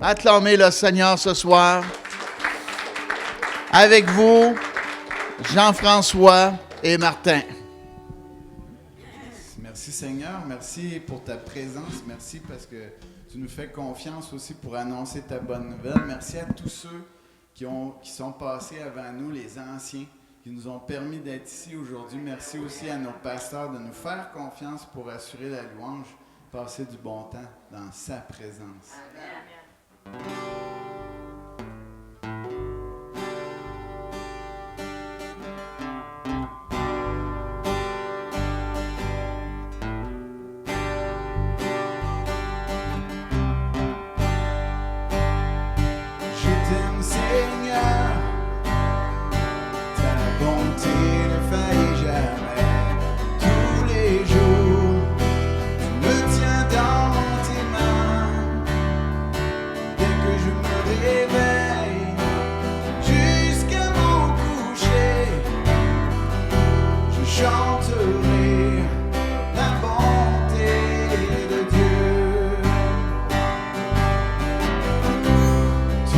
Acclamez le Seigneur ce soir. Avec vous, Jean-François et Martin. Merci Seigneur, merci pour ta présence, merci parce que tu nous fais confiance aussi pour annoncer ta bonne nouvelle. Merci à tous ceux qui sont passés avant nous, les anciens, qui nous ont permis d'être ici aujourd'hui. Merci aussi à nos pasteurs de nous faire confiance pour assurer la louange, passer du bon temps dans sa présence. Amen.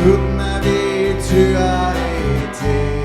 Toute ma vie, tu as été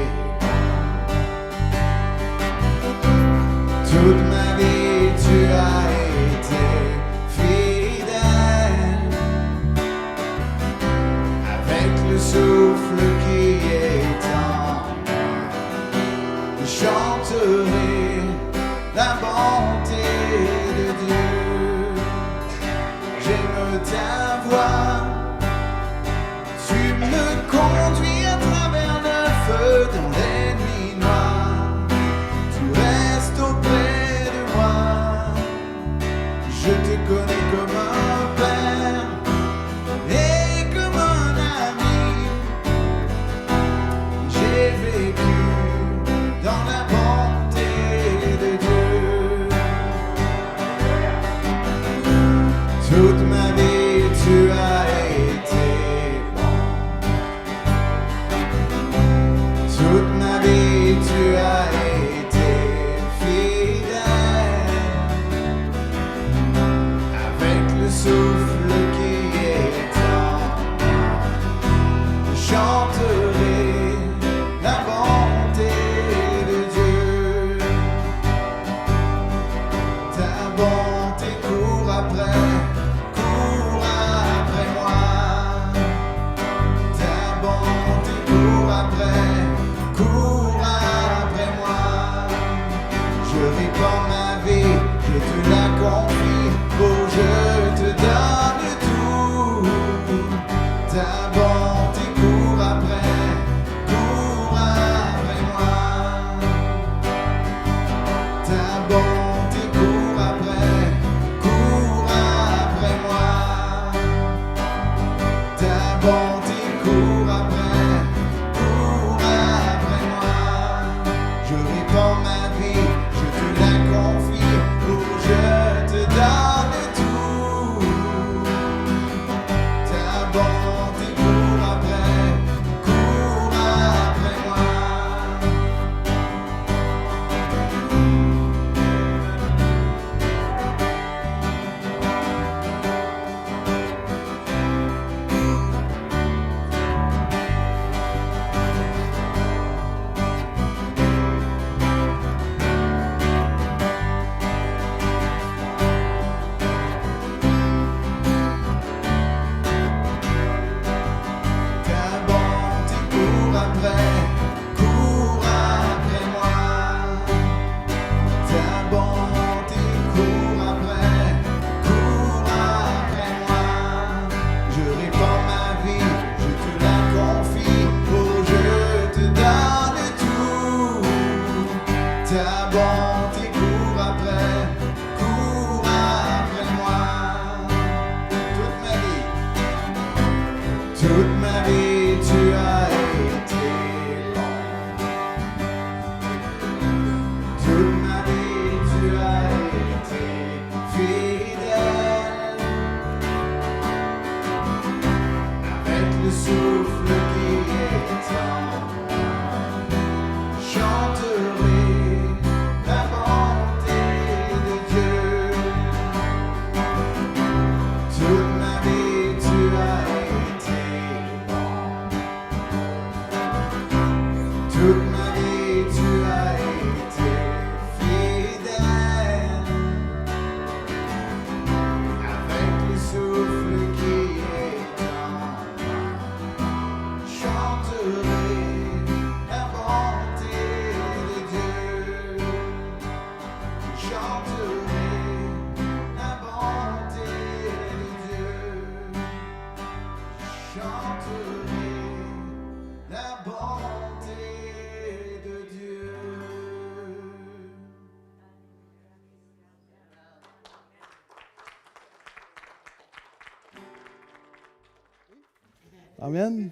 Amen.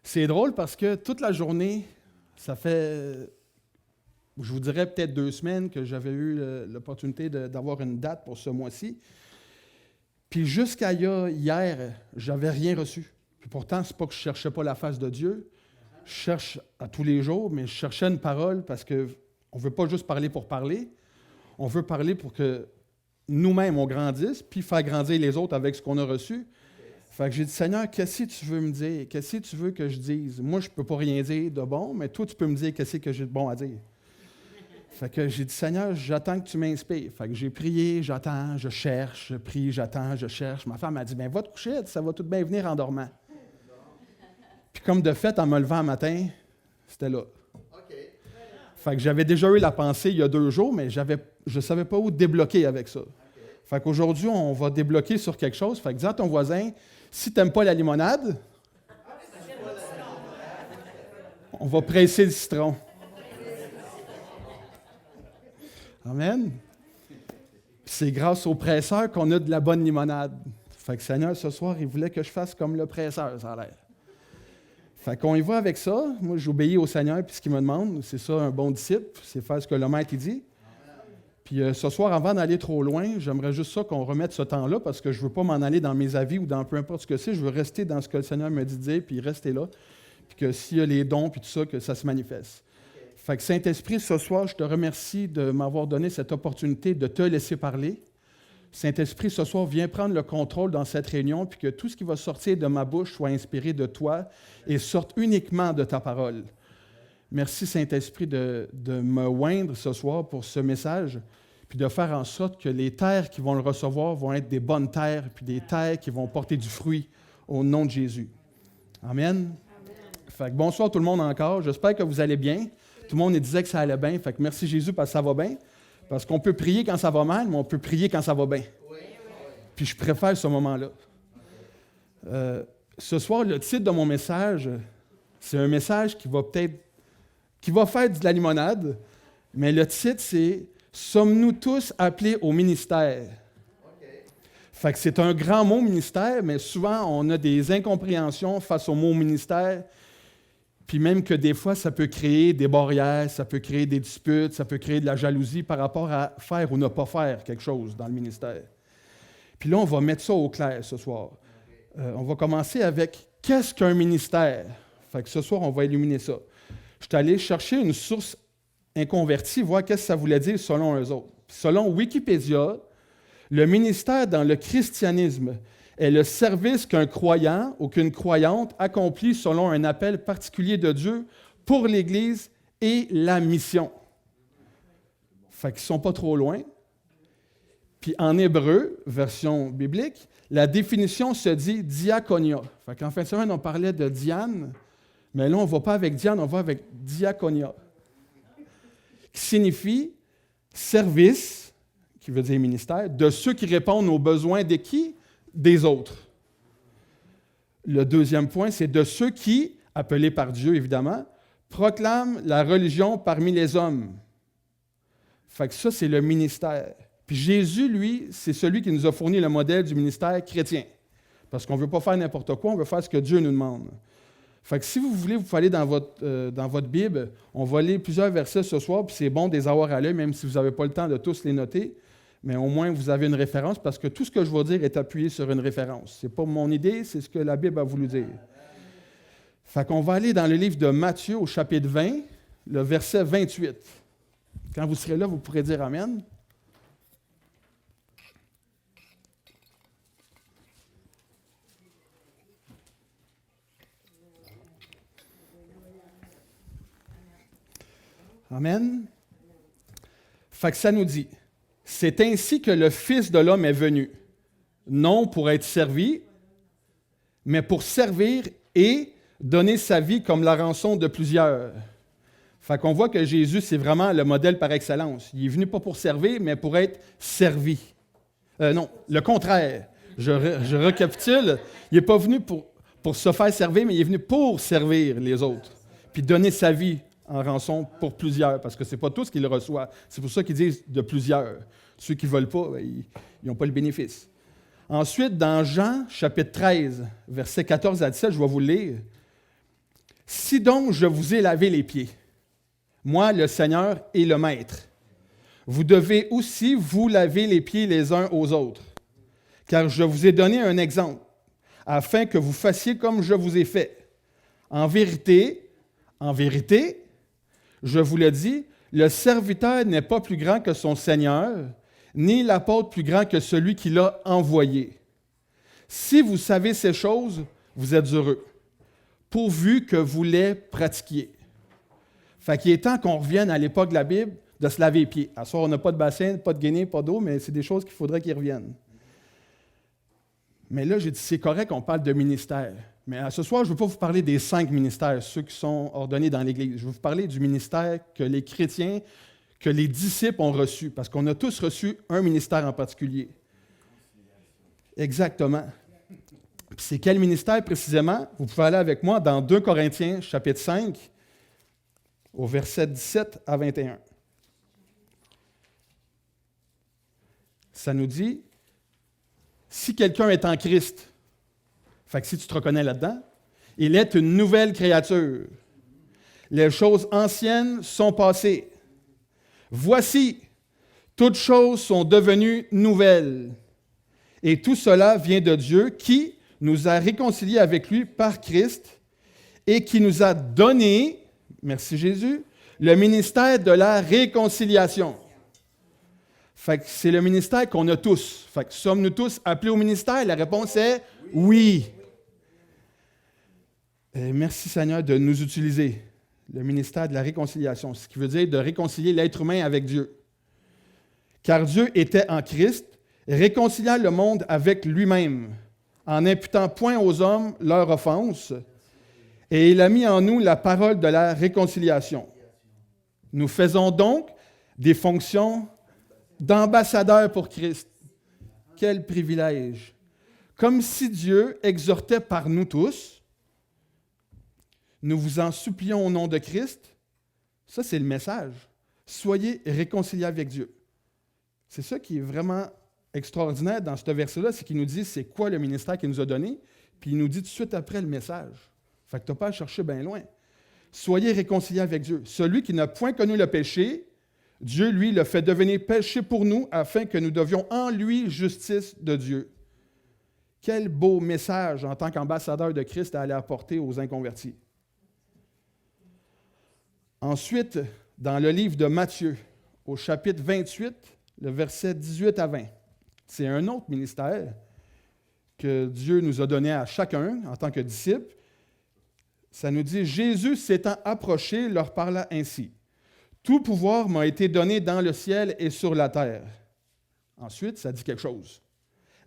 C'est drôle parce que toute la journée, ça fait, je vous dirais peut-être 2 semaines que j'avais eu l'opportunité d'avoir une date pour ce mois-ci. Puis jusqu'à hier, j'avais rien reçu. Puis pourtant, c'est pas que je cherchais pas la face de Dieu. Je cherche à tous les jours, mais je cherchais une parole parce qu'on ne veut pas juste parler pour parler. On veut parler pour que nous-mêmes, on grandisse, puis faire grandir les autres avec ce qu'on a reçu. Fait que j'ai dit, Seigneur, qu'est-ce que tu veux me dire? Qu'est-ce que tu veux que je dise? Moi, je ne peux pas rien dire de bon, mais toi, tu peux me dire qu'est-ce que j'ai de bon à dire. Fait que j'ai dit, Seigneur, j'attends que tu m'inspires. Fait que j'ai prié, j'attends, je cherche, je prie, j'attends, je cherche. Ma femme m'a dit, va te coucher, ça va tout bien venir en dormant. Puis comme de fait, en me levant un matin, c'était là. Fait que j'avais déjà eu la pensée il y a 2 jours, mais je ne savais pas où débloquer avec ça. Fait qu'aujourd'hui, on va débloquer sur quelque chose. Fait que dis à ton voisin, si tu n'aimes pas la limonade, on va presser le citron. Amen. Puis c'est grâce au presseur qu'on a de la bonne limonade. Fait que Seigneur, ce soir, il voulait que je fasse comme le presseur, ça a l'air. Fait qu'on y va avec ça. Moi, j'obéis au Seigneur puis ce qu'il me demande. C'est ça, un bon disciple, c'est faire ce que le maître dit. Puis ce soir, avant d'aller trop loin, j'aimerais juste ça qu'on remette ce temps-là parce que je ne veux pas m'en aller dans mes avis ou dans peu importe ce que c'est. Je veux rester dans ce que le Seigneur me dit de dire, puis rester là. Puis que s'il y a les dons, puis tout ça, que ça se manifeste. Fait que Saint-Esprit, ce soir, je te remercie de m'avoir donné cette opportunité de te laisser parler. Saint-Esprit, ce soir, viens prendre le contrôle dans cette réunion, puis que tout ce qui va sortir de ma bouche soit inspiré de toi et sorte uniquement de ta parole. Merci, Saint-Esprit, de me oindre ce soir pour ce message, puis de faire en sorte que les terres qui vont le recevoir vont être des bonnes terres, puis des terres qui vont porter du fruit au nom de Jésus. Amen. Fait que bonsoir tout le monde encore. J'espère que vous allez bien. Tout le monde disait que ça allait bien. Fait que merci Jésus parce que ça va bien. Parce qu'on peut prier quand ça va mal, mais on peut prier quand ça va bien. Puis je préfère ce moment-là. Ce soir, le titre de mon message, c'est un message qui va faire de la limonade, mais le titre, c'est « Sommes-nous tous appelés au ministère? » Fait que c'est un grand mot, ministère, mais souvent, on a des incompréhensions face au mot ministère, puis même que des fois, ça peut créer des barrières, ça peut créer des disputes, ça peut créer de la jalousie par rapport à faire ou ne pas faire quelque chose dans le ministère. Puis là, on va mettre ça au clair ce soir. On va commencer avec « Qu'est-ce qu'un ministère? » Fait que ce soir, on va illuminer ça. Je suis allé chercher une source inconvertie, voir qu'est-ce que ça voulait dire selon eux autres. Selon Wikipédia, le ministère dans le christianisme est le service qu'un croyant ou qu'une croyante accomplit selon un appel particulier de Dieu pour l'Église et la mission. Fait qu'ils ne sont pas trop loin. Puis en hébreu, version biblique, la définition se dit diaconia. Fait qu'en fin de semaine, on parlait de Diane, mais là, on ne va pas avec Diane, on va avec diaconia, qui signifie service, qui veut dire ministère, de ceux qui répondent aux besoins de qui? Des autres. Le deuxième point, c'est de ceux qui, appelés par Dieu évidemment, proclament la religion parmi les hommes. Fait que ça, c'est le ministère. Puis Jésus, lui, c'est celui qui nous a fourni le modèle du ministère chrétien. Parce qu'on ne veut pas faire n'importe quoi, on veut faire ce que Dieu nous demande. Fait que si vous voulez, vous pouvez aller dans votre Bible. On va lire plusieurs versets ce soir, puis c'est bon de les avoir à l'œil, même si vous n'avez pas le temps de tous les noter. Mais au moins, vous avez une référence, parce que tout ce que je vais dire est appuyé sur une référence. Ce n'est pas mon idée, c'est ce que la Bible a voulu dire. Fait qu'on va aller dans le livre de Matthieu, au chapitre 20, le verset 28. Quand vous serez là, vous pourrez dire « Amen ». Amen. Fait que ça nous dit, c'est ainsi que le Fils de l'homme est venu, non pour être servi, mais pour servir et donner sa vie comme la rançon de plusieurs. Fait qu'on voit que Jésus, c'est vraiment le modèle par excellence. Il est venu pas pour servir, mais pour être servi. Non, le contraire. Je récapitule. Il n'est pas venu pour se faire servir, mais il est venu pour servir les autres, puis donner sa vie en rançon pour plusieurs, parce que ce n'est pas tous qui le reçoivent. C'est pour ça qu'ils disent de plusieurs. Ceux qui ne veulent pas, ils n'ont pas le bénéfice. Ensuite, dans Jean, chapitre 13, versets 14 à 17, je vais vous le lire. « Si donc je vous ai lavé les pieds, moi, le Seigneur et le Maître, vous devez aussi vous laver les pieds les uns aux autres, car je vous ai donné un exemple, afin que vous fassiez comme je vous ai fait. En vérité, je vous le dis, le serviteur n'est pas plus grand que son Seigneur, ni l'apôtre plus grand que celui qui l'a envoyé. Si vous savez ces choses, vous êtes heureux, pourvu que vous les pratiquiez. » Fait qu'il est temps qu'on revienne à l'époque de la Bible de se laver les pieds. À ce soir, on n'a pas de bassin, pas de guenille, pas d'eau, mais c'est des choses qu'il faudrait qu'ils reviennent. Mais là, j'ai dit, c'est correct qu'on parle de ministère. Mais à ce soir, je ne veux pas vous parler des 5 ministères, ceux qui sont ordonnés dans l'Église. Je veux vous parler du ministère que les chrétiens, que les disciples ont reçu, parce qu'on a tous reçu un ministère en particulier. Exactement. Puis c'est quel ministère précisément? Vous pouvez aller avec moi dans 2 Corinthiens, chapitre 5, au verset 17 à 21. Ça nous dit, si quelqu'un est en Christ, fait que si tu te reconnais là-dedans, il est une nouvelle créature. Les choses anciennes sont passées. Voici, toutes choses sont devenues nouvelles. Et tout cela vient de Dieu qui nous a réconciliés avec lui par Christ et qui nous a donné, merci Jésus, le ministère de la réconciliation. Fait que c'est le ministère qu'on a tous. Fait que sommes-nous tous appelés au ministère? La réponse est oui. Et merci Seigneur de nous utiliser, le ministère de la réconciliation, ce qui veut dire de réconcilier l'être humain avec Dieu. Car Dieu était en Christ, réconciliant le monde avec lui-même, en n'imputant point aux hommes leur offense, et il a mis en nous la parole de la réconciliation. Nous faisons donc des fonctions d'ambassadeurs pour Christ. Quel privilège! Comme si Dieu exhortait par nous tous, nous vous en supplions au nom de Christ. Ça, c'est le message. Soyez réconciliés avec Dieu. C'est ça qui est vraiment extraordinaire dans ce verset-là, c'est qu'il nous dit c'est quoi le ministère qu'il nous a donné, puis il nous dit tout de suite après le message. Fait que tu n'as pas à chercher bien loin. Soyez réconciliés avec Dieu. Celui qui n'a point connu le péché, Dieu, lui, le fait devenir péché pour nous, afin que nous devions en lui justice de Dieu. Quel beau message en tant qu'ambassadeur de Christ à aller apporter aux inconvertis. Ensuite, dans le livre de Matthieu, au chapitre 28, le verset 18 à 20, c'est un autre ministère que Dieu nous a donné à chacun en tant que disciples. Ça nous dit, Jésus s'étant approché, leur parla ainsi. Tout pouvoir m'a été donné dans le ciel et sur la terre. Ensuite, ça dit quelque chose.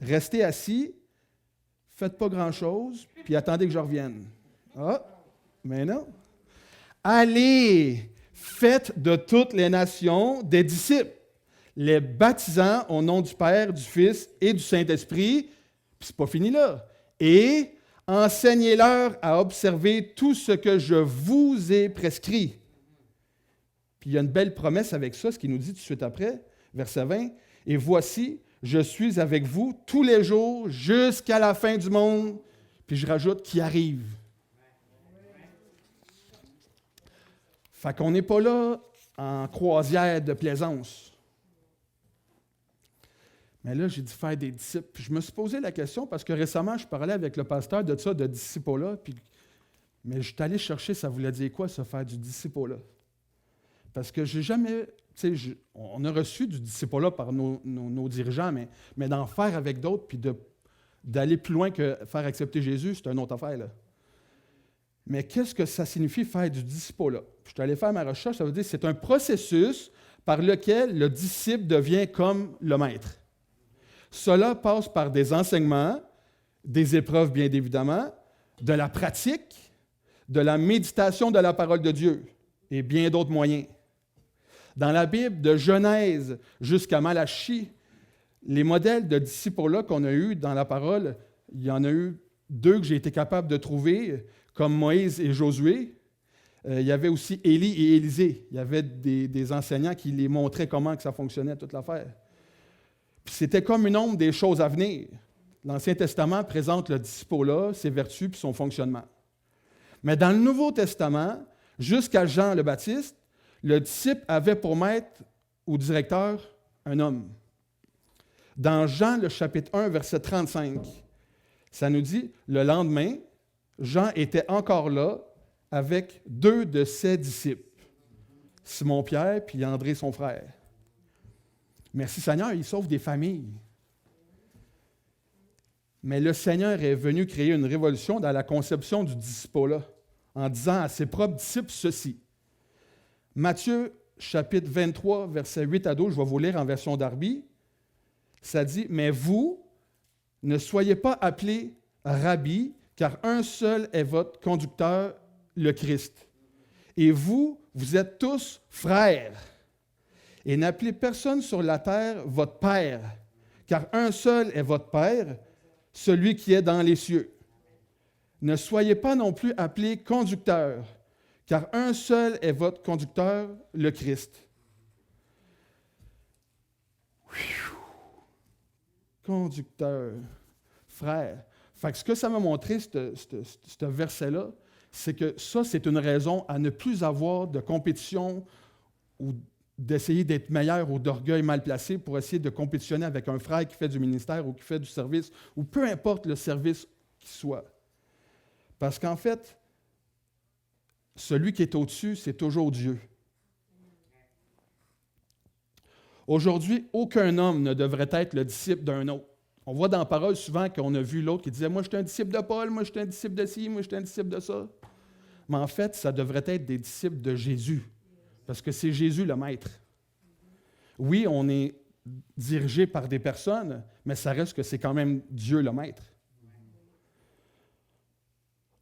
Restez assis, faites pas grand-chose, puis attendez que je revienne. Ah, mais non. Allez, faites de toutes les nations des disciples, les baptisant au nom du Père, du Fils et du Saint-Esprit, puis c'est pas fini là, et enseignez-leur à observer tout ce que je vous ai prescrit. Puis il y a une belle promesse avec ça, ce qu'il nous dit tout de suite après, verset 20, « Et voici, je suis avec vous tous les jours jusqu'à la fin du monde. » Puis je rajoute « qui arrive ». Fait qu'on n'est pas là en croisière de plaisance. Mais là, j'ai dit faire des disciples. Puis je me suis posé la question parce que récemment, je parlais avec le pasteur de ça, de disciple-là. Mais je suis allé chercher, ça voulait dire quoi, ça, faire du disciple-là? Parce que j'ai jamais, on a reçu du disciple-là par nos dirigeants, mais d'en faire avec d'autres, puis d'aller plus loin que faire accepter Jésus, c'est une autre affaire, là. Mais qu'est-ce que ça signifie faire du disciple-là? Je suis allé faire ma recherche, ça veut dire que c'est un processus par lequel le disciple devient comme le maître. Cela passe par des enseignements, des épreuves bien évidemment, de la pratique, de la méditation de la parole de Dieu et bien d'autres moyens. Dans la Bible, de Genèse jusqu'à Malachie, les modèles de disciples-là qu'on a eus dans la parole, il y en a eu 2 que j'ai été capable de trouver, comme Moïse et Josué. Il y avait aussi Élie et Élisée. Il y avait des enseignants qui les montraient comment que ça fonctionnait, toute l'affaire. Puis c'était comme une ombre des choses à venir. l'Ancien Testament présente le disciple-là, ses vertus puis son fonctionnement. Mais dans le Nouveau Testament, jusqu'à Jean le Baptiste, le disciple avait pour maître ou directeur un homme. Dans Jean, le chapitre 1, verset 35, ça nous dit, le lendemain, Jean était encore là avec 2 de ses disciples, Simon-Pierre puis André, son frère. Merci Seigneur, il sauve des familles. Mais le Seigneur est venu créer une révolution dans la conception du disciple-là, en disant à ses propres disciples ceci. Matthieu, chapitre 23, versets 8 à 12, je vais vous lire en version Darby. Ça dit, « Mais vous, ne soyez pas appelés rabbi, car un seul est votre conducteur, le Christ. Et vous, vous êtes tous frères. Et n'appelez personne sur la terre votre Père, car un seul est votre Père, celui qui est dans les cieux. Ne soyez pas non plus appelés conducteurs, car un seul est votre conducteur, le Christ. » Conducteur, frère. Fait que ce que ça m'a montré, ce verset-là, c'est que ça, c'est une raison à ne plus avoir de compétition ou d'essayer d'être meilleur ou d'orgueil mal placé pour essayer de compétitionner avec un frère qui fait du ministère ou qui fait du service, ou peu importe le service qui soit. Parce qu'en fait, celui qui est au-dessus, c'est toujours Dieu. Aujourd'hui, aucun homme ne devrait être le disciple d'un autre. On voit dans la parole souvent qu'on a vu l'autre qui disait « Moi, je suis un disciple de Paul, moi, je suis un disciple de ci, moi, je suis un disciple de ça. » Mais en fait, ça devrait être des disciples de Jésus, parce que c'est Jésus le maître. Oui, on est dirigé par des personnes, mais ça reste que c'est quand même Dieu le maître.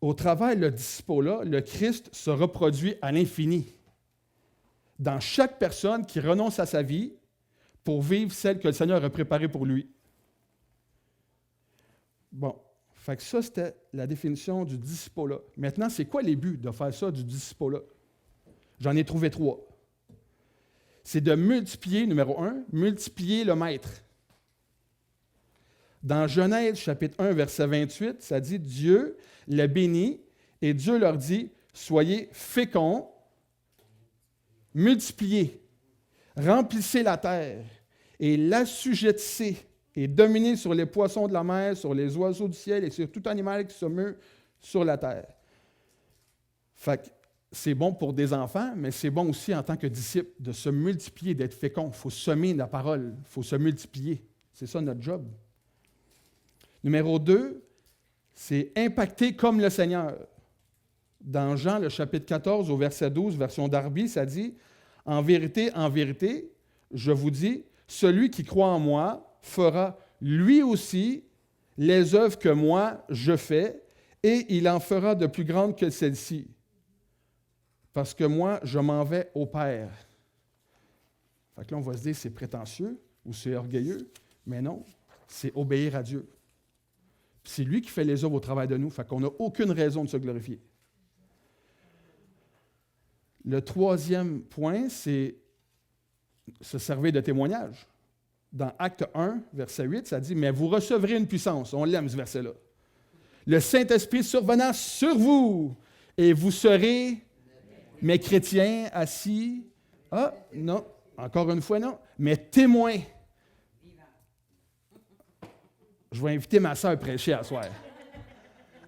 Au travers le disciple-là, le Christ se reproduit à l'infini. Dans chaque personne qui renonce à sa vie pour vivre celle que le Seigneur a préparée pour lui. Bon, fait que ça, c'était la définition du disciple-là. Maintenant, c'est quoi les buts de faire ça, du disciple-là? J'en ai trouvé 3. C'est de multiplier, numéro 1, multiplier le maître. Dans Genèse, chapitre 1, verset 28, ça dit « Dieu les bénit et Dieu leur dit « Soyez féconds, multipliez, remplissez la terre et l'assujettissez et dominez sur les poissons de la mer, sur les oiseaux du ciel et sur tout animal qui se meut sur la terre. » Fait que c'est bon pour des enfants, mais c'est bon aussi en tant que disciple de se multiplier, d'être fécond. Il faut semer la parole, il faut se multiplier. C'est ça notre job. Numéro 2, c'est impacter comme le Seigneur. Dans Jean, le chapitre 14, au verset 12, version Darby, ça dit « En vérité, je vous dis, celui qui croit en moi fera lui aussi les œuvres que moi je fais, et il en fera de plus grandes que celles-ci. Parce que moi, je m'en vais au Père. » Fait que là, on va se dire c'est prétentieux ou c'est orgueilleux, mais non, c'est obéir à Dieu. Puis c'est lui qui fait les œuvres au travail de nous, fait qu'on n'a aucune raison de se glorifier. Le 3e point, c'est se servir de témoignage. Dans Acte 1, verset 8, ça dit « Mais vous recevrez une puissance. » On l'aime, ce verset-là. « Le Saint-Esprit survenant sur vous, et vous serez mes chrétiens assis. » Ah, non, encore une fois, non. Mais témoins. Je vais inviter ma sœur à prêcher à soir.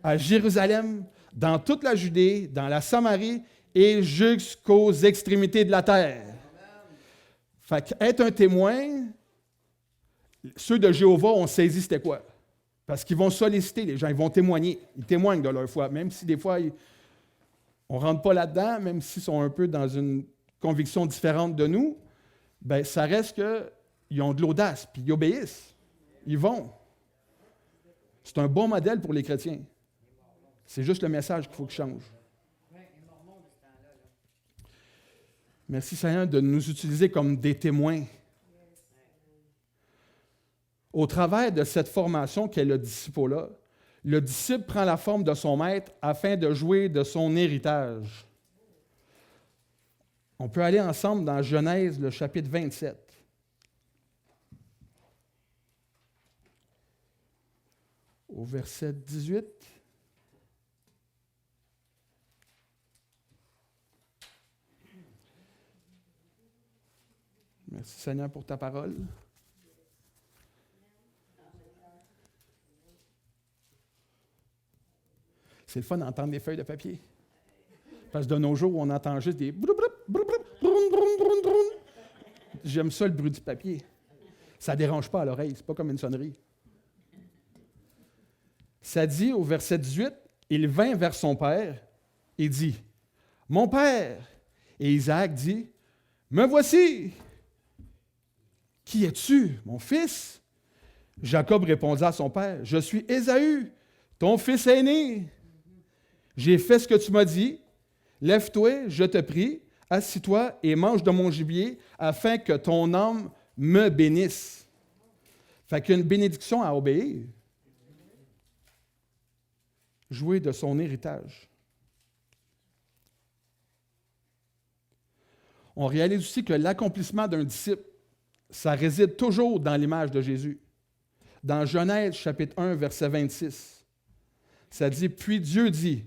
À Jérusalem, dans toute la Judée, dans la Samarie et jusqu'aux extrémités de la terre. Fait qu'être un témoin, ceux de Jéhovah ont saisi c'était quoi? Parce qu'ils vont solliciter les gens, ils vont témoigner. Ils témoignent de leur foi, même si des fois, on ne rentre pas là-dedans, même s'ils sont un peu dans une conviction différente de nous, bien, ça reste qu'ils ont de l'audace, puis ils obéissent. Ils vont. C'est un bon modèle pour les chrétiens. C'est juste le message qu'il faut qu'il change. Merci Seigneur de nous utiliser comme des témoins. Au travers de cette formation qu'est le disciple-là, le disciple prend la forme de son maître afin de jouir de son héritage. On peut aller ensemble dans Genèse, le chapitre 27. au verset 18. Merci Seigneur pour ta parole. C'est le fun d'entendre des feuilles de papier. Parce que de nos jours, on entend juste des brou, brou, brou, brou, broun, broun, broun, broun. J'aime ça, le bruit du papier. Ça ne dérange pas à l'oreille, c'est pas comme une sonnerie. Ça dit au verset 18, il vint vers son père et dit, « Mon père! » Et Isaac dit, « Me voici! » « Qui es-tu, mon fils? » Jacob répondit à son père, « Je suis Ésaü, ton fils aîné. J'ai fait ce que tu m'as dit. Lève-toi, je te prie, assis-toi et mange de mon gibier, afin que ton âme me bénisse. » Fait qu'il y a une bénédiction à obéir. Jouer de son héritage. On réalise aussi que l'accomplissement d'un disciple, ça réside toujours dans l'image de Jésus. Dans Genèse, chapitre 1, verset 26, ça dit, « Puis Dieu dit,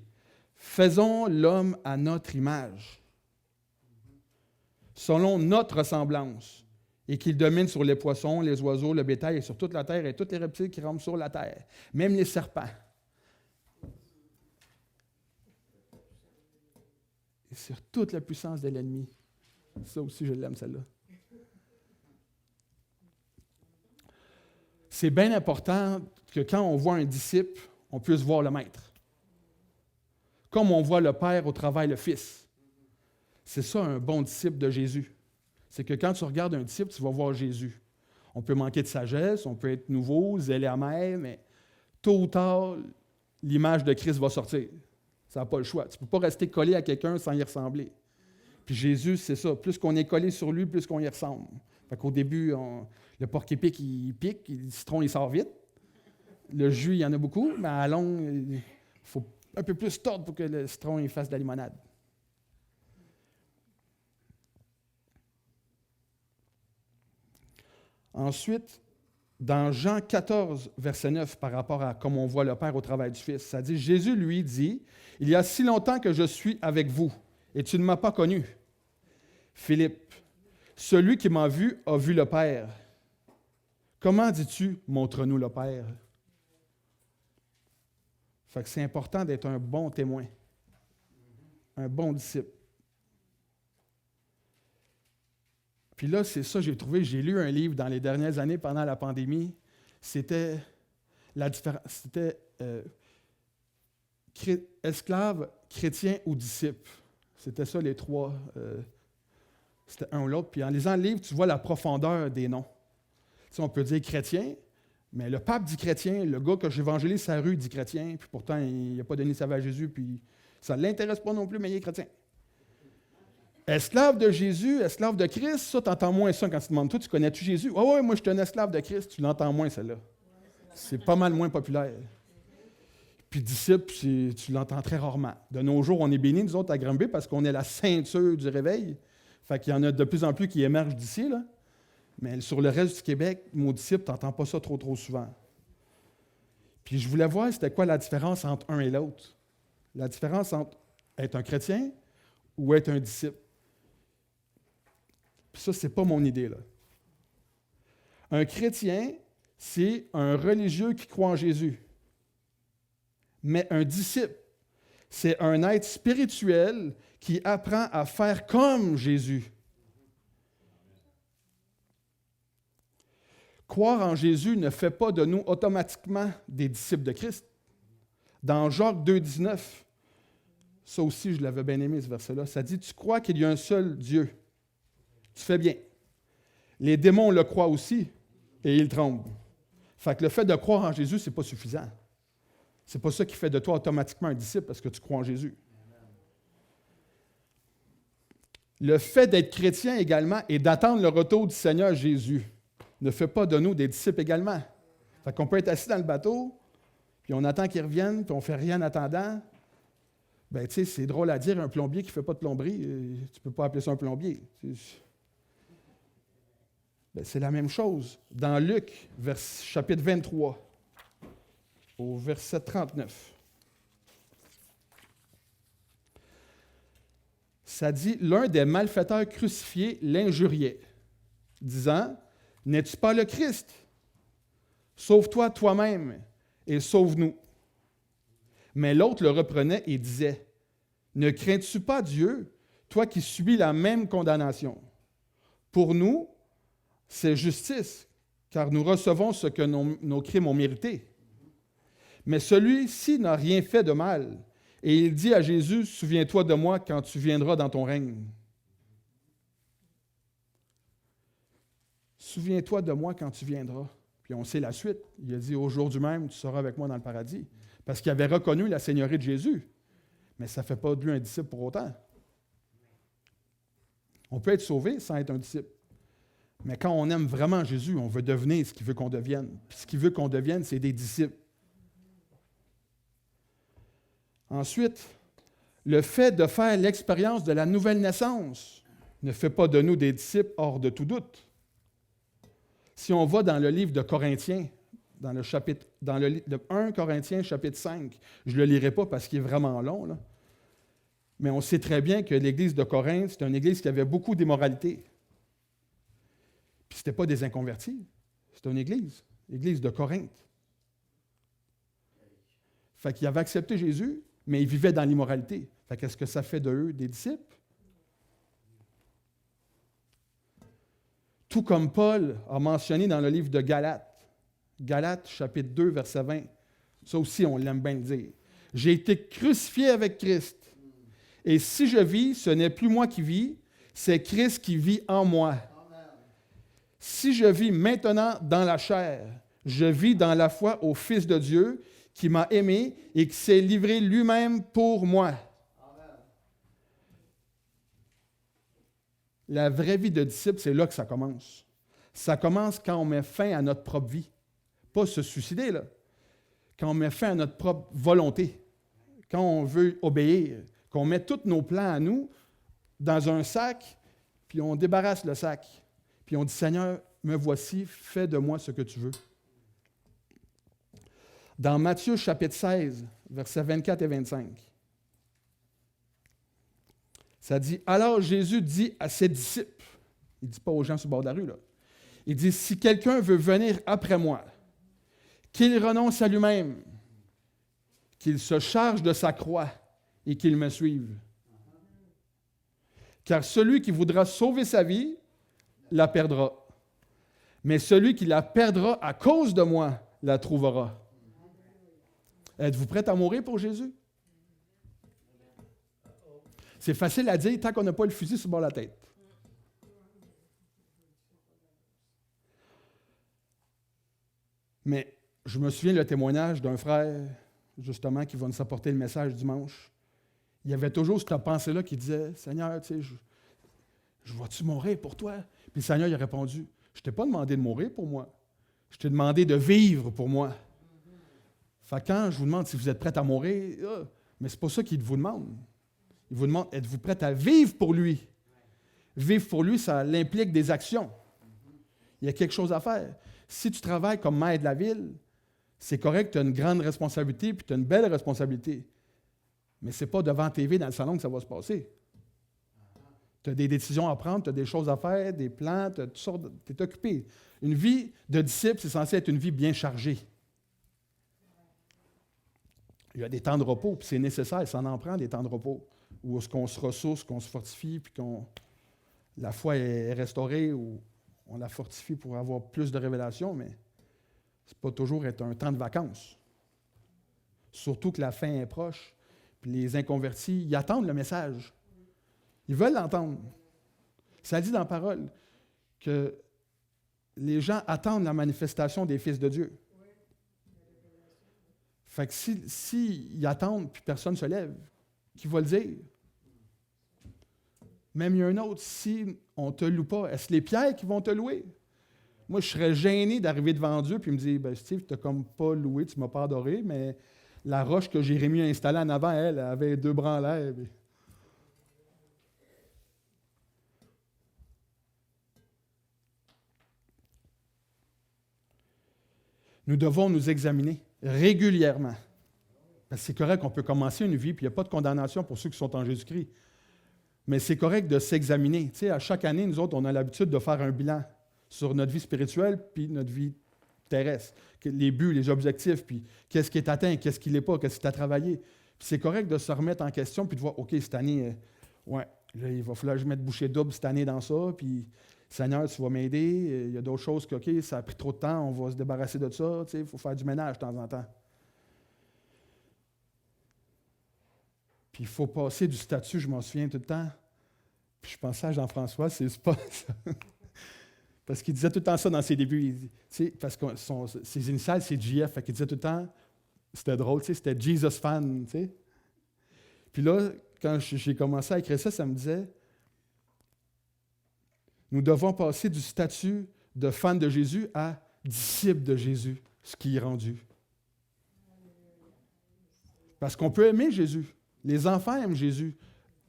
faisons l'homme à notre image, selon notre ressemblance, et qu'il domine sur les poissons, les oiseaux, le bétail, et sur toute la terre, et tous les reptiles qui rampent sur la terre, même les serpents. » Et sur toute la puissance de l'ennemi. Ça aussi, je l'aime, celle-là. C'est bien important que quand on voit un disciple, on puisse voir le maître. Comme on voit le Père au travail le Fils. C'est ça un bon disciple de Jésus. C'est que quand tu regardes un disciple, tu vas voir Jésus. On peut manquer de sagesse, on peut être nouveau, zélé amer, mais tôt ou tard, l'image de Christ va sortir. Ça n'a pas le choix. Tu ne peux pas rester collé à quelqu'un sans y ressembler. Puis Jésus, c'est ça. Plus qu'on est collé sur lui, plus qu'on y ressemble. Fait qu'au début, le porc-épic, il pique, le citron, il sort vite. Le jus, il y en a beaucoup, mais à la longue, il faut un peu plus tordre pour que le citron il fasse de la limonade. Ensuite, dans Jean 14, verset 9, par rapport à comme on voit le Père au travail du Fils, ça dit, Jésus lui dit, « Il y a si longtemps que je suis avec vous, et tu ne m'as pas connu. Philippe, celui qui m'a vu a vu le Père. Comment dis-tu, montre-nous le Père? » Fait que c'est important d'être un bon témoin, un bon disciple. Puis là, c'est ça que j'ai trouvé. J'ai lu un livre dans les dernières années pendant la pandémie. C'était la différence. C'était esclave, chrétien ou disciple. C'était ça les trois. C'était un ou l'autre. Puis en lisant le livre, tu vois la profondeur des noms. Tu sais, on peut dire chrétien, mais le pape dit chrétien, le gars que j'évangélise sa rue dit chrétien, puis pourtant il n'a pas donné sa vie à Jésus, puis ça ne l'intéresse pas non plus, mais il est chrétien. Esclave de Jésus, esclave de Christ, ça, tu entends moins ça quand tu te demandes, toi, tu connais-tu Jésus? Ah ouais, moi, je suis un esclave de Christ, tu l'entends moins, celle-là. C'est pas mal moins populaire. Puis disciple, tu l'entends très rarement. De nos jours, on est bénis, nous autres, à Granby, parce qu'on est la ceinture du réveil. Fait qu'il y en a de plus en plus qui émergent d'ici, là. Mais sur le reste du Québec, mon disciple, tu n'entends pas ça trop souvent. Puis je voulais voir c'était quoi la différence entre un et l'autre. La différence entre être un chrétien ou être un disciple. Puis ça, ce n'est pas mon idée, là. Un chrétien, c'est un religieux qui croit en Jésus. Mais un disciple, c'est un être spirituel qui apprend à faire comme Jésus. Croire en Jésus ne fait pas de nous automatiquement des disciples de Christ. Dans Jacques 2,19, ça aussi, je l'avais bien aimé, ce verset-là, ça dit « Tu crois qu'il y a un seul Dieu. Tu fais bien. Les démons le croient aussi, et ils tremblent. » Fait que le fait de croire en Jésus, ce n'est pas suffisant. Ce n'est pas ça qui fait de toi automatiquement un disciple, parce que tu crois en Jésus. Le fait d'être chrétien également et d'attendre le retour du Seigneur Jésus ne fait pas de nous des disciples également. Fait qu'on peut être assis dans le bateau, puis on attend qu'il revienne, puis on ne fait rien en attendant. Ben, tu sais, c'est drôle à dire, un plombier qui ne fait pas de plomberie, tu ne peux pas appeler ça un plombier. Ben, c'est la même chose. Dans Luc, chapitre 23. au verset 39. Ça dit, l'un des malfaiteurs crucifiés l'injuriait, disant, « N'es-tu pas le Christ? Sauve-toi toi-même et sauve-nous. » Mais l'autre le reprenait et disait, « Ne crains-tu pas Dieu, toi qui subis la même condamnation? Pour nous, c'est justice, car nous recevons ce que nos crimes ont mérité. Mais celui-ci n'a rien fait de mal. » Et il dit à Jésus, « Souviens-toi de moi quand tu viendras dans ton règne. » Souviens-toi de moi quand tu viendras. Puis on sait la suite. Il a dit, « Au jour du même, tu seras avec moi dans le paradis. » Parce qu'il avait reconnu la seigneurie de Jésus. Mais ça ne fait pas de lui un disciple pour autant. On peut être sauvé sans être un disciple. Mais quand on aime vraiment Jésus, on veut devenir ce qu'il veut qu'on devienne. Puis ce qu'il veut qu'on devienne, c'est des disciples. Ensuite, le fait de faire l'expérience de la nouvelle naissance ne fait pas de nous des disciples hors de tout doute. Si on va dans le livre de Corinthiens, dans le 1 Corinthiens, chapitre 5, je ne le lirai pas parce qu'il est vraiment long, là. Mais on sait très bien que l'Église de Corinthe, c'est une Église qui avait beaucoup d'immoralité. Puis ce n'était pas des inconvertis, c'était une Église, l'Église de Corinthe. Fait qu'ils avaient accepté Jésus, mais ils vivaient dans l'immoralité. Fait qu'est-ce que ça fait d'eux des disciples? Tout comme Paul a mentionné dans le livre de Galates, Galates chapitre 2, verset 20. Ça aussi, on l'aime bien le dire. « J'ai été crucifié avec Christ. Et si je vis, ce n'est plus moi qui vis, c'est Christ qui vit en moi. Si je vis maintenant dans la chair, je vis dans la foi au Fils de Dieu qui m'a aimé et qui s'est livré lui-même pour moi. » La vraie vie de disciple, c'est là que ça commence. Ça commence quand on met fin à notre propre vie. Pas se suicider, là. Quand on met fin à notre propre volonté. Quand on veut obéir. Qu'on met tous nos plans à nous dans un sac, puis on débarrasse le sac. Puis on dit, Seigneur, me voici, fais de moi ce que tu veux. Dans Matthieu chapitre 16, versets 24 et 25, ça dit, alors Jésus dit à ses disciples, il ne dit pas aux gens sur le bord de la rue, là, il dit, si quelqu'un veut venir après moi, qu'il renonce à lui-même, qu'il se charge de sa croix et qu'il me suive. Car celui qui voudra sauver sa vie, la perdra. Mais celui qui la perdra à cause de moi, la trouvera. Êtes-vous prêts à mourir pour Jésus? C'est facile à dire tant qu'on n'a pas le fusil sur le bord de la tête. Mais je me souviens le témoignage d'un frère, justement, qui va nous apporter le message dimanche. Il y avait toujours cette pensée-là qui disait, « Seigneur, tu sais, je vais-tu mourir pour toi? » Puis le Seigneur il a répondu, « Je ne t'ai pas demandé de mourir pour moi. Je t'ai demandé de vivre pour moi. » Fait que quand je vous demande si vous êtes prêts à mourir, mais ce n'est pas ça qu'il vous demande. Il vous demande, êtes-vous prêts à vivre pour lui? Vivre pour lui, ça implique des actions. Il y a quelque chose à faire. Si tu travailles comme maire de la ville, c'est correct, tu as une grande responsabilité, puis tu as une belle responsabilité. Mais ce n'est pas devant TV dans le salon que ça va se passer. Tu as des décisions à prendre, tu as des choses à faire, des plans, tu es occupé. Une vie de disciple, c'est censé être une vie bien chargée. Il y a des temps de repos, puis c'est nécessaire, ça en prend des temps de repos, où est-ce qu'on se ressource, qu'on se fortifie, puis la foi est restaurée, ou on la fortifie pour avoir plus de révélations, mais ce n'est pas toujours être un temps de vacances. Surtout que la fin est proche, puis les inconvertis, ils attendent le message. Ils veulent l'entendre. Ça dit dans la parole que les gens attendent la manifestation des fils de Dieu. Fait que s'ils attendent puis personne ne se lève, qui va le dire? Même il y a un autre, si on ne te loue pas, est-ce les pierres qui vont te louer? Moi, je serais gêné d'arriver devant Dieu puis me dire, ben Steve, tu n'as comme pas loué, tu ne m'as pas adoré, mais la roche que Jérémie a installée en avant, elle avait 2 branleurs. Nous devons nous examiner régulièrement. Parce que c'est correct qu'on peut commencer une vie, puis il n'y a pas de condamnation pour ceux qui sont en Jésus-Christ. Mais c'est correct de s'examiner. Tu sais, à chaque année, nous autres, on a l'habitude de faire un bilan sur notre vie spirituelle puis notre vie terrestre. Les buts, les objectifs, puis qu'est-ce qui est atteint, qu'est-ce qui ne l'est pas, qu'est-ce qui t'a travaillé. Puis c'est correct de se remettre en question puis de voir, OK, cette année, ouais, là, il va falloir que je mette bouchée double cette année dans ça, puis Seigneur, tu vas m'aider. Il y a d'autres choses que, OK, ça a pris trop de temps, on va se débarrasser de ça. Tu sais, il faut faire du ménage de temps en temps. Puis il faut passer du statut, je m'en souviens tout le temps. Puis je pensais à Jean-François, c'est pas ça. Parce qu'il disait tout le temps ça dans ses débuts. Parce que ses initiales, c'est JF. Fait qu'il disait tout le temps, c'était drôle, c'était Jesus fan. T'sais. Puis là, quand j'ai commencé à écrire ça, ça me disait, nous devons passer du statut de fan de Jésus à disciple de Jésus, ce qui est rendu. Parce qu'on peut aimer Jésus. Les enfants aiment Jésus.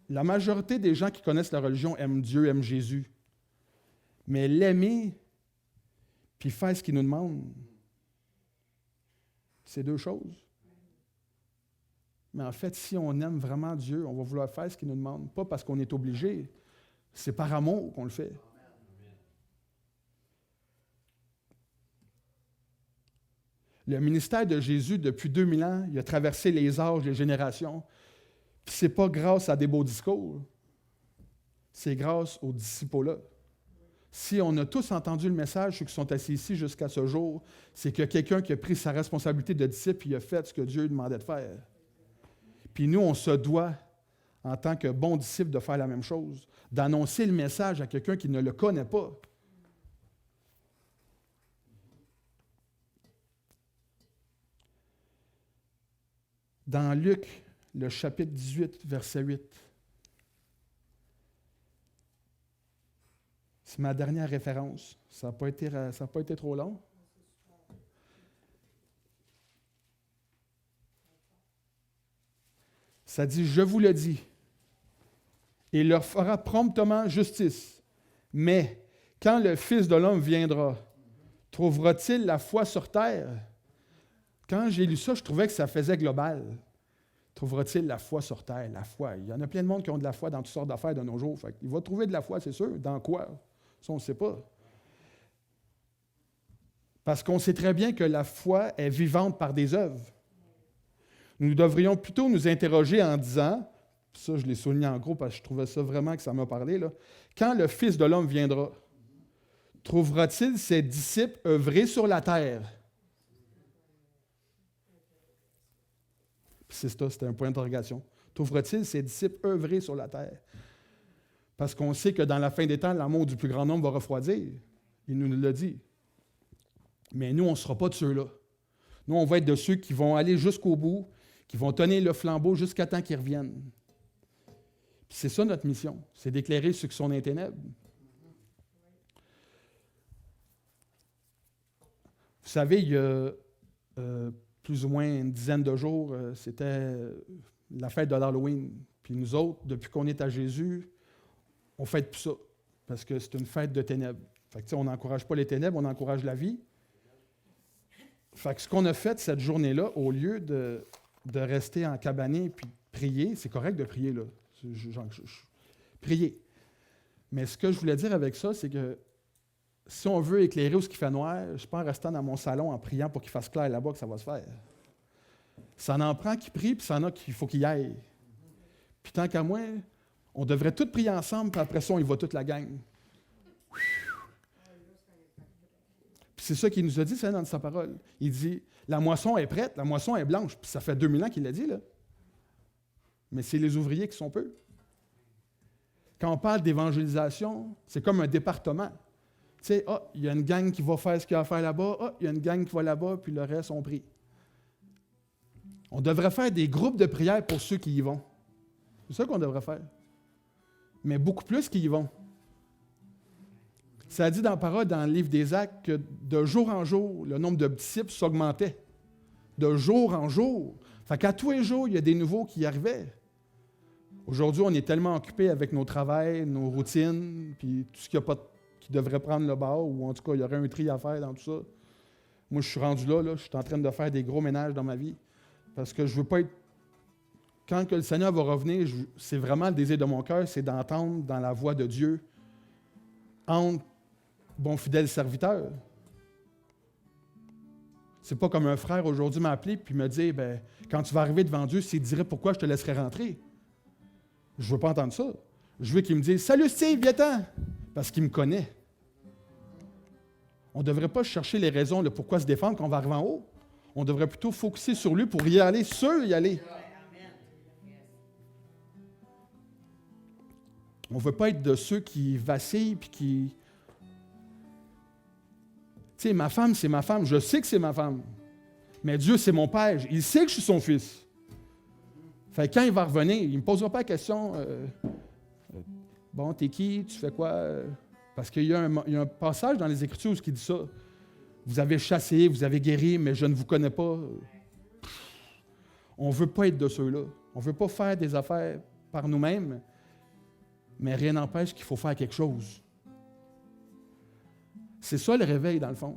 La majorité des gens qui connaissent la religion aiment Dieu, aiment Jésus. Mais l'aimer, puis faire ce qu'il nous demande, c'est deux choses. Mais en fait, si on aime vraiment Dieu, on va vouloir faire ce qu'il nous demande. Pas parce qu'on est obligé. C'est par amour qu'on le fait. Le ministère de Jésus, depuis 2000 ans, il a traversé les âges, les générations. Puis ce n'est pas grâce à des beaux discours. C'est grâce aux disciples-là. Si on a tous entendu le message, ceux qui sont assis ici jusqu'à ce jour, c'est que quelqu'un qui a pris sa responsabilité de disciple, il a fait ce que Dieu lui demandait de faire. Puis nous, on se doit, en tant que bons disciples, de faire la même chose, d'annoncer le message à quelqu'un qui ne le connaît pas. Dans Luc, le chapitre 18, verset 8, c'est ma dernière référence. Ça n'a pas été trop long. Ça dit, « Je vous le dis, il leur fera promptement justice. Mais quand le Fils de l'homme viendra, trouvera-t-il la foi sur terre? » Quand j'ai lu ça, je trouvais que ça faisait global. Trouvera-t-il la foi sur terre? La foi. Il y en a plein de monde qui ont de la foi dans toutes sortes d'affaires de nos jours. Fait il va trouver de la foi, c'est sûr. Dans quoi? Ça, on ne sait pas. Parce qu'on sait très bien que la foi est vivante par des œuvres. Nous devrions plutôt nous interroger en disant, ça je l'ai souligné en gros parce que je trouvais ça vraiment que ça m'a parlé, là, quand le Fils de l'homme viendra, trouvera-t-il ses disciples œuvrer sur la terre? C'est ça, c'était un point d'interrogation. Trouvera-t-il ses disciples œuvrer sur la terre? Parce qu'on sait que dans la fin des temps, l'amour du plus grand nombre va refroidir. Il nous l'a dit. Mais nous, on ne sera pas de ceux-là. Nous, on va être de ceux qui vont aller jusqu'au bout, qui vont tenir le flambeau jusqu'à temps qu'ils reviennent. Puis c'est ça notre mission, c'est d'éclairer ceux qui sont dans les ténèbres. Vous savez, il y a plus ou moins une dizaine de jours, c'était la fête de l'Halloween. Puis nous autres, depuis qu'on est à Jésus, on ne fête plus ça, parce que c'est une fête de ténèbres. Fait que, on n'encourage pas les ténèbres, on encourage la vie. Fait que ce qu'on a fait cette journée-là, au lieu de rester en cabané et puis prier, c'est correct de prier, là. Prier. Mais ce que je voulais dire avec ça, c'est que si on veut éclairer où ce qui fait noir, je ne suis pas en restant dans mon salon en priant pour qu'il fasse clair là-bas que ça va se faire. Ça en prend qui prie, puis ça en a qu'il faut qu'il y aille. Puis tant qu'à moi, on devrait tous prier ensemble, puis après ça, on y va toute la gang. Puis c'est ça qu'il nous a dit, ça, dans sa parole. Il dit, la moisson est prête, la moisson est blanche. Puis ça fait 2000 ans qu'il l'a dit, là. Mais c'est les ouvriers qui sont peu. Quand on parle d'évangélisation, c'est comme un département. Tu sais, il y a une gang qui va faire ce qu'il y a à faire là-bas, il y a une gang qui va là-bas, puis le reste, on prie. On devrait faire des groupes de prière pour ceux qui y vont. C'est ça qu'on devrait faire. Mais beaucoup plus qui y vont. Ça dit dans la parole, dans le livre des Actes, que de jour en jour, le nombre de disciples s'augmentait. De jour en jour. Fait qu'à tous les jours, il y a des nouveaux qui y arrivaient. Aujourd'hui, on est tellement occupés avec nos travails, nos routines, puis tout ce qui devrait prendre le bord, ou en tout cas, il y aurait un tri à faire dans tout ça. Moi, je suis rendu là, je suis en train de faire des gros ménages dans ma vie. Parce que je veux pas être... Quand que le Seigneur va revenir, c'est vraiment le désir de mon cœur, c'est d'entendre dans la voix de Dieu, entre bon fidèle serviteur. C'est pas comme un frère aujourd'hui m'a appelé puis me dit, ben, quand tu vas arriver devant Dieu, s'il te dirait pourquoi je te laisserai rentrer. Je veux pas entendre ça. Je veux qu'il me dise, salut Steve, viens-t'en, parce qu'il me connaît. On ne devrait pas chercher les raisons, le pourquoi se défendre quand on va arriver en haut. On devrait plutôt focuser sur lui pour y aller, y aller. On ne veut pas être de ceux qui vacillent puis qui... Tu sais, ma femme, c'est ma femme. Je sais que c'est ma femme. Mais Dieu, c'est mon Père. Il sait que je suis son fils. Fait que quand il va revenir, il ne me posera pas la question bon, t'es qui? Tu fais quoi? Parce qu'il y a un passage dans les Écritures où il dit ça. Vous avez chassé, vous avez guéri, mais je ne vous connais pas. On ne veut pas être de ceux-là. On ne veut pas faire des affaires par nous-mêmes, mais rien n'empêche qu'il faut faire quelque chose. C'est ça le réveil, dans le fond.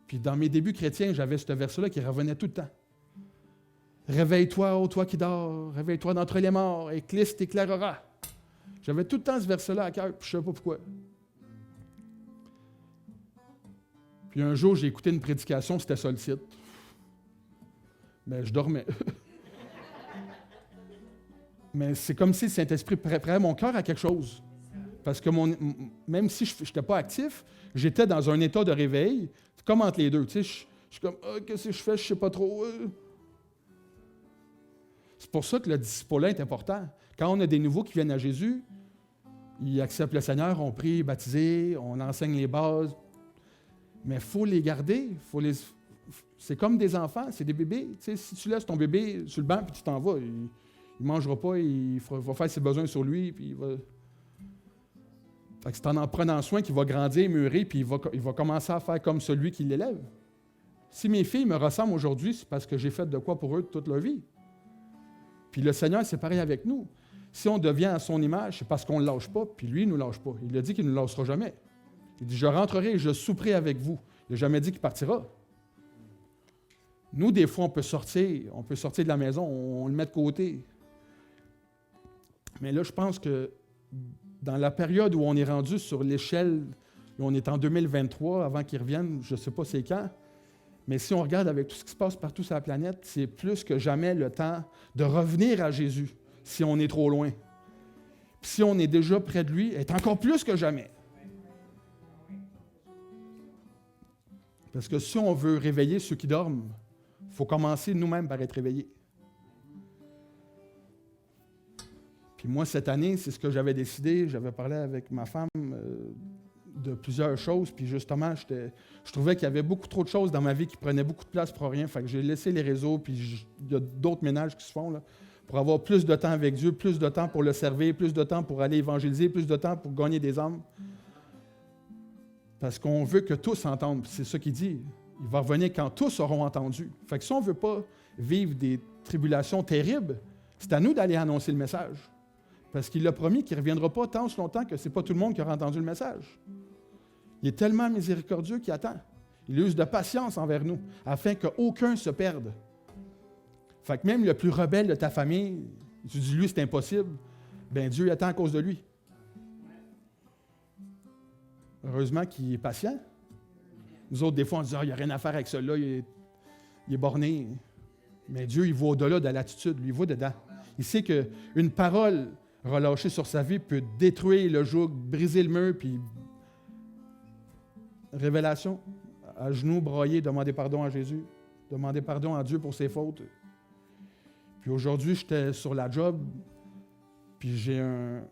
Puis dans mes débuts chrétiens, j'avais ce verset-là qui revenait tout le temps. Réveille-toi, ô toi qui dors, réveille-toi d'entre les morts, et Christ t'éclairera. J'avais tout le temps ce verset-là à cœur, puis je ne sais pas pourquoi. Puis un jour, j'ai écouté une prédication, c'était ça le titre. Mais je dormais. Mais c'est comme si le Saint-Esprit préparait mon cœur à quelque chose. Parce que même si je n'étais pas actif, j'étais dans un état de réveil, comme entre les deux. Tu sais, je suis comme, qu'est-ce que je fais, je ne sais pas trop. C'est pour ça que le disciple est important. Quand on a des nouveaux qui viennent à Jésus, ils acceptent le Seigneur, on prie, baptisé, on enseigne les bases. Mais il faut les garder. C'est comme des enfants, c'est des bébés. Tu sais, si tu laisses ton bébé sur le banc puis tu t'en vas, il ne mangera pas, il va faire ses besoins sur lui, puis il va... Fait que c'est en prenant soin qu'il va grandir, mûrir, puis il va commencer à faire comme celui qui l'élève. Si mes filles me ressemblent aujourd'hui, c'est parce que j'ai fait de quoi pour eux toute leur vie. Puis le Seigneur, c'est pareil avec nous. Si on devient à son image, c'est parce qu'on ne lâche pas, puis lui, il ne nous lâche pas. Il a dit qu'il ne nous lâchera jamais. Il dit, je rentrerai et je souperai avec vous. Il n'a jamais dit qu'il partira. Nous, des fois, on peut sortir de la maison, on le met de côté. Mais là, je pense que dans la période où on est rendu sur l'échelle, où on est en 2023, avant qu'ils reviennent, je ne sais pas c'est quand, mais si on regarde avec tout ce qui se passe partout sur la planète, c'est plus que jamais le temps de revenir à Jésus, si on est trop loin. Puis si on est déjà près de lui, est encore plus que jamais. Parce que si on veut réveiller ceux qui dorment, il faut commencer nous-mêmes par être réveillés. Puis moi, cette année, c'est ce que j'avais décidé. J'avais parlé avec ma femme de plusieurs choses. Puis justement, je trouvais qu'il y avait beaucoup trop de choses dans ma vie qui prenaient beaucoup de place pour rien. Fait que j'ai laissé les réseaux, puis il y a d'autres ménages qui se font là, pour avoir plus de temps avec Dieu, plus de temps pour le servir, plus de temps pour aller évangéliser, plus de temps pour gagner des âmes. Parce qu'on veut que tous entendent. C'est ça qu'il dit. Il va revenir quand tous auront entendu. Fait que si on ne veut pas vivre des tribulations terribles, c'est à nous d'aller annoncer le message. Parce qu'il a promis qu'il ne reviendra pas tant longtemps que ce n'est pas tout le monde qui aura entendu le message. Il est tellement miséricordieux qu'il attend. Il use de patience envers nous, afin qu'aucun se perde. Fait que même le plus rebelle de ta famille, tu dis lui, c'est impossible, bien Dieu attend à cause de lui. Heureusement qu'il est patient. Nous autres, des fois, on dit, il n'y a rien à faire avec celui-là, il est borné. Mais Dieu, il va au-delà de l'attitude, lui, il va dedans. Il sait qu'une parole relâchée sur sa vie peut détruire le joug, briser le mur, puis révélation, à genoux, broyer, demander pardon à Jésus, demander pardon à Dieu pour ses fautes. Puis aujourd'hui, j'étais sur la job, puis j'ai un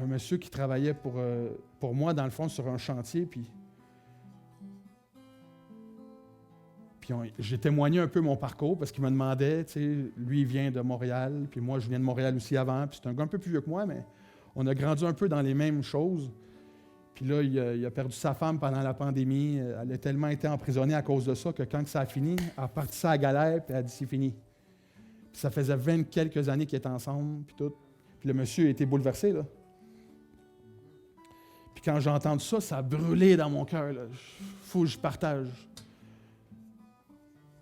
monsieur qui travaillait pour moi, dans le fond, sur un chantier, puis j'ai témoigné un peu mon parcours, parce qu'il me demandait, tu sais, lui, il vient de Montréal, puis moi, je viens de Montréal aussi avant, puis c'est un gars un peu plus vieux que moi, mais on a grandi un peu dans les mêmes choses. Puis là, il a perdu sa femme pendant la pandémie. Elle a tellement été emprisonnée à cause de ça que quand ça a fini, elle a parti ça à galère, puis elle a dit, c'est fini. Puis ça faisait 20 quelques années qu'ils étaient ensemble, puis tout. Puis le monsieur a été bouleversé, là. Puis quand j'ai entendu ça, ça a brûlé dans mon cœur. Il faut que je partage.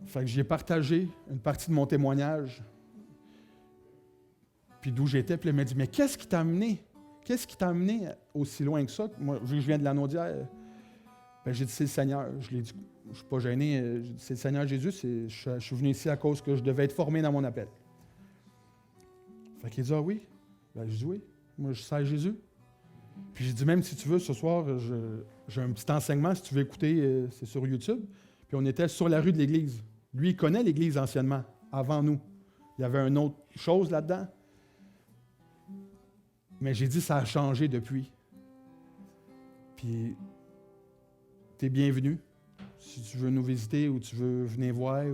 Fait que j'ai partagé une partie de mon témoignage. Puis d'où j'étais, puis il m'a dit, mais qu'est-ce qui t'a amené? Qu'est-ce qui t'a amené aussi loin que ça? Moi, vu que je viens de la Naudière, ben, j'ai dit, c'est le Seigneur. Je l'ai dit, je ne suis pas gêné. J'ai dit, c'est le Seigneur Jésus. Je suis venu ici à cause que je devais être formé dans mon appel. Fait qu'il dit, ah oui? Ben, je dis oui. Moi, je sers Jésus. Puis j'ai dit, même si tu veux, ce soir, j'ai un petit enseignement, si tu veux écouter, c'est sur YouTube. Puis on était sur la rue de l'Église. Lui, il connaît l'Église anciennement, avant nous. Il y avait une autre chose là-dedans. Mais j'ai dit, ça a changé depuis. Puis, t'es bienvenu. Si tu veux nous visiter ou tu veux venir voir.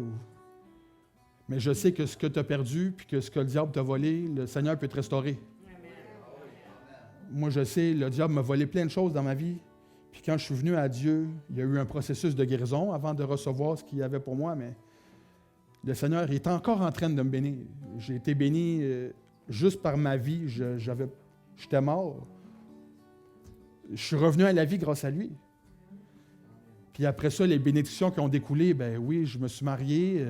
Mais je sais que ce que tu as perdu, puis que ce que le diable t'a volé, le Seigneur peut te restaurer. Moi, je sais, le diable m'a volé plein de choses dans ma vie. Puis quand je suis venu à Dieu, il y a eu un processus de guérison avant de recevoir ce qu'il y avait pour moi. Mais le Seigneur est encore en train de me bénir. J'ai été béni juste par ma vie. J'étais mort. Je suis revenu à la vie grâce à lui. Puis après ça, les bénédictions qui ont découlé, ben oui, je me suis marié.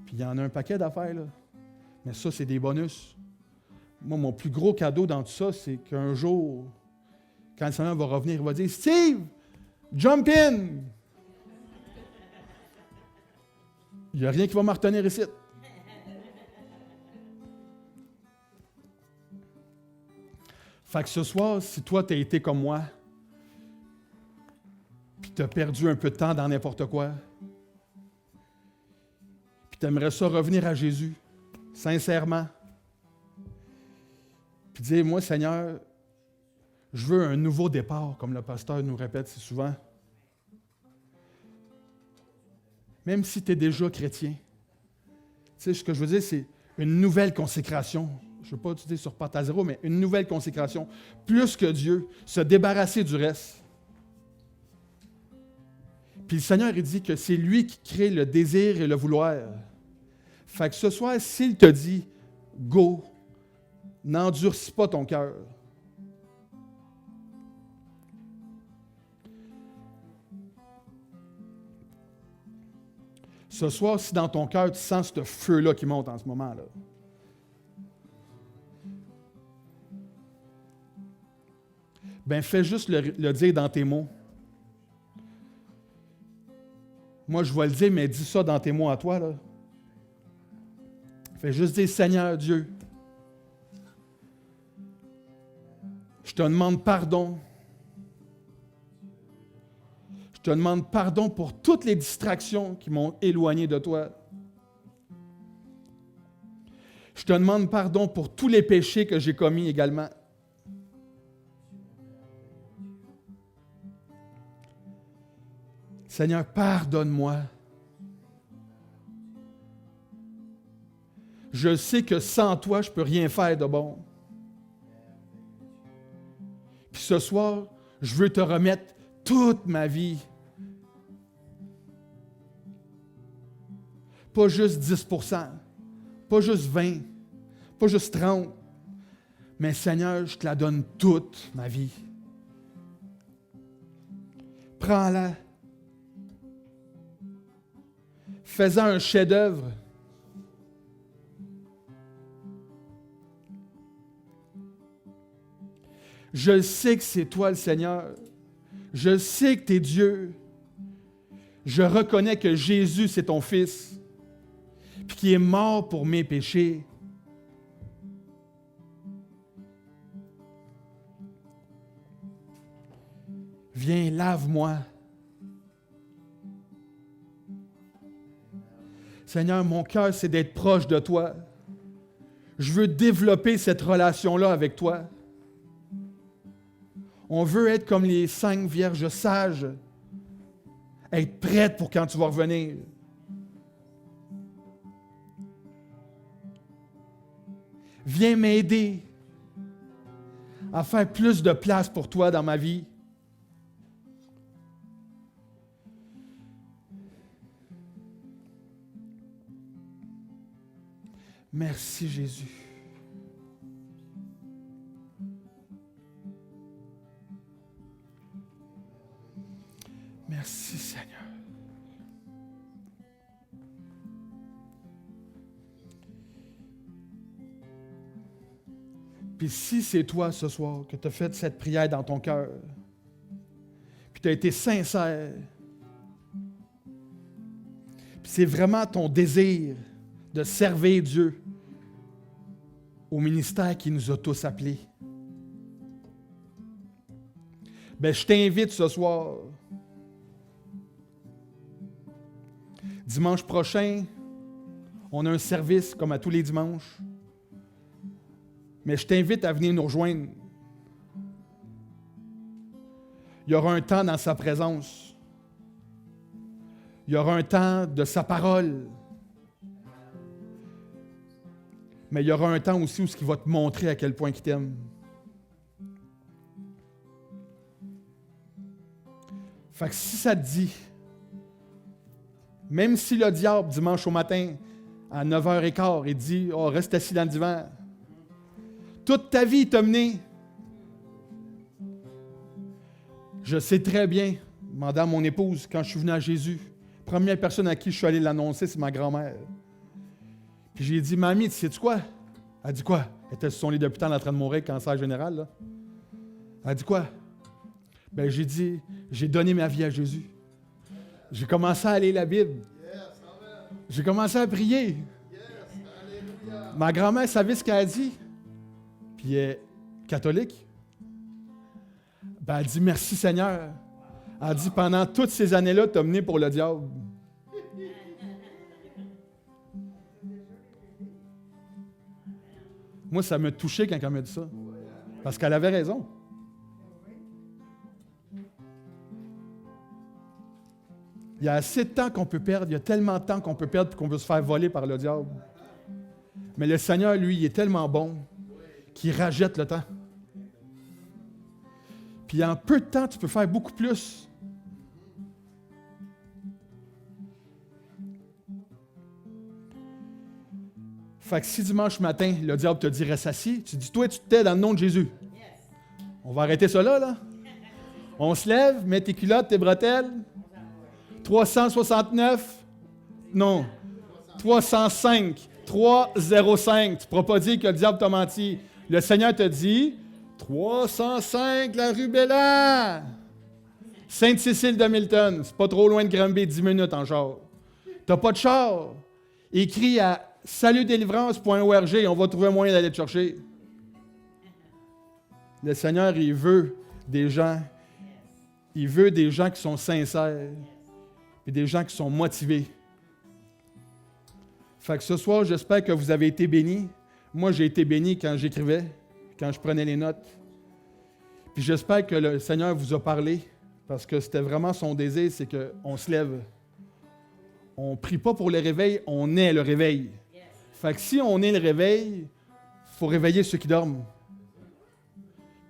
Puis il y en a un paquet d'affaires, là. Mais ça, c'est des bonus. Moi, mon plus gros cadeau dans tout ça, c'est qu'un jour, quand le Seigneur va revenir, il va dire « Steve, jump in! » Il n'y a rien qui va me retenir ici. Fait que ce soir, si toi, tu as été comme moi, puis tu as perdu un peu de temps dans n'importe quoi, puis tu aimerais ça revenir à Jésus, sincèrement, puis dire, moi, Seigneur, je veux un nouveau départ, comme le pasteur nous répète si souvent. Même si tu es déjà chrétien. Tu sais, ce que je veux dire, c'est une nouvelle consécration. Je ne veux pas utiliser sur porte à zéro, mais une nouvelle consécration. Plus que Dieu, se débarrasser du reste. Puis le Seigneur, il dit que c'est lui qui crée le désir et le vouloir. Fait que ce soir, s'il te dit, go, n'endurcis pas ton cœur. Ce soir, si dans ton cœur, tu sens ce feu-là qui monte en ce moment-là, ben fais juste le dire dans tes mots. Moi, je vais le dire, mais dis ça dans tes mots à toi, là. Fais juste dire, Seigneur Dieu, je te demande pardon. Je te demande pardon pour toutes les distractions qui m'ont éloigné de toi. Je te demande pardon pour tous les péchés que j'ai commis également. Seigneur, pardonne-moi. Je sais que sans toi, je ne peux rien faire de bon. Puis ce soir, je veux te remettre toute ma vie. Pas juste 10%, pas juste 20%, pas juste 30%. Mais Seigneur, je te la donne toute ma vie. Prends-la. Fais-en un chef-d'œuvre. Je sais que c'est toi le Seigneur. Je sais que tu es Dieu. Je reconnais que Jésus, c'est ton Fils, puis qu'il est mort pour mes péchés. Viens, lave-moi. Seigneur, mon cœur, c'est d'être proche de toi. Je veux développer cette relation-là avec toi. On veut être comme les 5 vierges sages, être prêtes pour quand tu vas revenir. Viens m'aider à faire plus de place pour toi dans ma vie. Merci Jésus. Merci, Seigneur. Puis si c'est toi ce soir que tu as fait cette prière dans ton cœur, puis tu as été sincère, puis c'est vraiment ton désir de servir Dieu au ministère qui nous a tous appelés, ben je t'invite ce soir. Dimanche prochain, on a un service comme à tous les dimanches. Mais je t'invite à venir nous rejoindre. Il y aura un temps dans sa présence. Il y aura un temps de sa parole. Mais il y aura un temps aussi où il va te montrer à quel point il t'aime. Fait que si ça te dit, même si le diable, dimanche au matin, à 9h15, il dit « Oh, reste assis dans le divan », toute ta vie t'a mené. Je sais très bien, demandant à mon épouse, quand je suis venu à Jésus, première personne à qui je suis allé l'annoncer, c'est ma grand-mère. Puis j'ai dit « Mamie, tu sais-tu quoi? » Elle dit « Quoi? » Elle était sur son lit d'hôpital en train de mourir, cancer général. Là. Elle dit « Quoi? » Ben j'ai dit « J'ai donné ma vie à Jésus. » J'ai commencé à lire la Bible. J'ai commencé à prier. Ma grand-mère savait ce qu'elle a dit. Puis elle est catholique. Ben, elle dit « Merci Seigneur. » Elle dit « Pendant toutes ces années-là, tu as mené pour le diable. » Moi, ça m'a touché quand elle m'a dit ça. Parce qu'elle avait raison. Il y a assez de temps qu'on peut perdre, il y a tellement de temps qu'on peut perdre et qu'on veut se faire voler par le diable. Mais le Seigneur, lui, il est tellement bon qu'il rachète le temps. Puis en peu de temps, tu peux faire beaucoup plus. Fait que si dimanche matin, le diable te dit « Reste assis », tu dis « Toi, tu te tais dans le nom de Jésus. » On va arrêter ça là. On se lève, mets tes culottes, tes bretelles. 369, non, 305, 305. Tu ne pourras pas dire que le diable t'a menti. Le Seigneur te dit 305, la rue Bellan. Sainte-Cécile de Milton, c'est pas trop loin de Granby, 10 minutes en char. T'as pas de char? Écris à salutdélivrance.org, on va trouver un moyen d'aller te chercher. Le Seigneur, il veut des gens qui sont sincères. Et des gens qui sont motivés. Fait que ce soir, j'espère que vous avez été bénis. Moi, j'ai été béni quand j'écrivais, quand je prenais les notes. Puis j'espère que le Seigneur vous a parlé, parce que c'était vraiment son désir, c'est qu'on se lève. On ne prie pas pour le réveil, on est le réveil. Fait que si on est le réveil, il faut réveiller ceux qui dorment.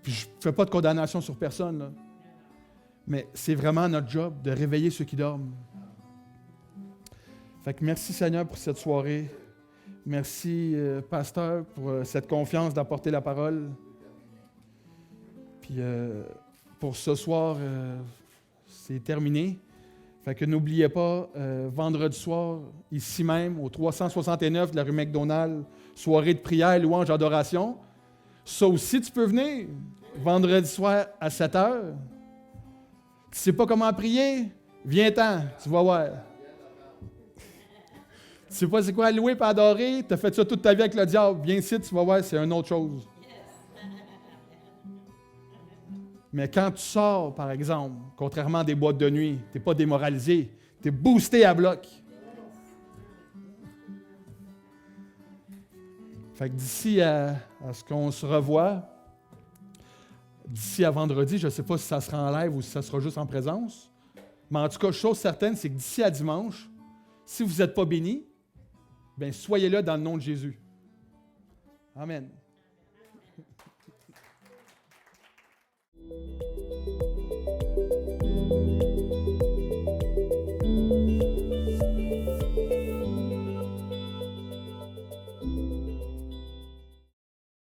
Puis je ne fais pas de condamnation sur personne, là. Mais c'est vraiment notre job de réveiller ceux qui dorment. Fait que merci Seigneur pour cette soirée. Merci Pasteur pour cette confiance d'apporter la parole. Puis pour ce soir, c'est terminé. Fait que n'oubliez pas, vendredi soir, ici même, au 369 de la rue McDonald, soirée de prière, louange, adoration. Ça aussi, tu peux venir. Vendredi soir à 7h. Tu ne sais pas comment prier? Viens-t'en, tu vas voir. Tu ne sais pas c'est quoi louer et adorer? Tu as fait ça toute ta vie avec le diable. Viens ici, tu vas voir, c'est une autre chose. Mais quand tu sors, par exemple, contrairement à des boîtes de nuit, tu n'es pas démoralisé, tu es boosté à bloc. Fait que d'ici à ce qu'on se revoie, d'ici à vendredi, je ne sais pas si ça sera en live ou si ça sera juste en présence. Mais en tout cas, chose certaine, c'est que d'ici à dimanche, si vous n'êtes pas bénis, bien, soyez là dans le nom de Jésus. Amen.